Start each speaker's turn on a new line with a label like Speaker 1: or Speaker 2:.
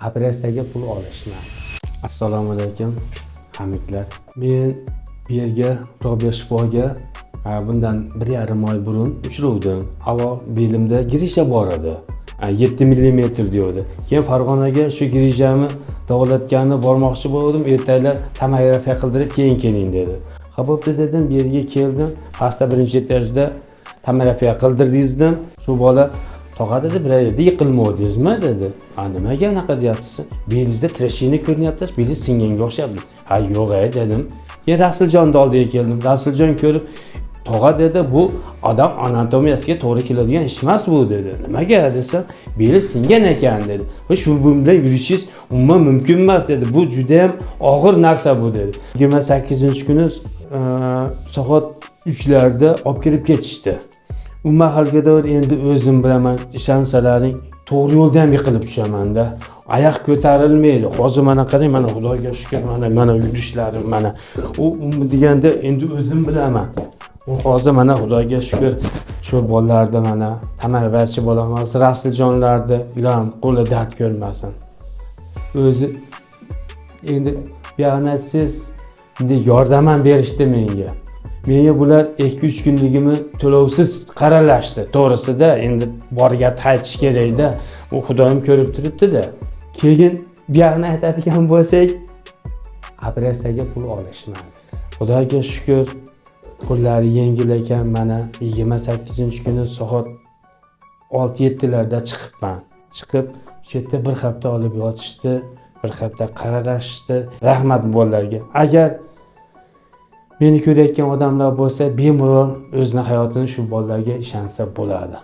Speaker 1: operatsiyaga pul olishmadi. Assalomu alaykum hamidlar. Men bu yerga Robiya Shifoga bundan 1,5 oy burun uchrovdim. Avval belimda grisha bor edi. 7 mm diyordi. Keyin Farg'onaga shu grijamni davolatganini bormoqchi bo'ldim. Ertalar tomografiya qildirib keyin keling dedi. Qabobda dedim, bu yerga keldim. Pastda birinchi etajda tomografiya qildirdim. Shu bola tog'a dedi, bir yerda yiqilmadingizmi dedi. Nimaga unaqa deyapsiz? Belingizda trashina ko'rinyapti, belingiz singanga o'xshyapti. Ha, yo'q dedim. Keyin Rasuljonning oldiga keldim. Rasuljon ko'rib, tog'a dedi, bu odam anatomiyasiga to'g'ri keladigan ish emas bu dedi. Nimaga desam, beli singan ekan dedi. Va shu bilan yurishingiz umuman mumkin emas dedi. Bu juda ham og'ir narsa bu dedi. 28-kuni soat 3larda olib kirib ketishdi. U mahalga doğru endi o'zim bilaman, ishonsalaring to'g'ri yo'ldan yiqilib tushaman-da. Oyoq ko'tarilmaydi. Hozir mana qarang, mana Xudoga shukr, mana yurishlarim, mana u deganda endi o'zim bilaman. U hozir mana Xudoga shukr, shu bolalarda mana tamarbachi bo'laman, Rasuljonlarda ilohim qo'li dard ko'rmasin. O'zi endi yana siz yordam berishdi menga. Menga bular 2-3 kunligimni to'lovsiz qaralashdi. To'g'risida endi borga qaytish kerak-da. U Xudoyim ko'rib turibdi-da. Keyin bu yoqni aytadigan bo'lsak, operatsiyaga pul olishmadi. Xudoga shukr, pullari yengil ekan. Mana 28-kuni soat 6-7larda chiqibman. Chiqib, shu yerda bir hafta olib yotishdi, bir hafta qaralashdi. Rahmat bolalarga. Agar meni ko'rayotgan odamlar bo'lsa, bemalol o'zining hayotini shu bolalarga ishonsa bo'ladi.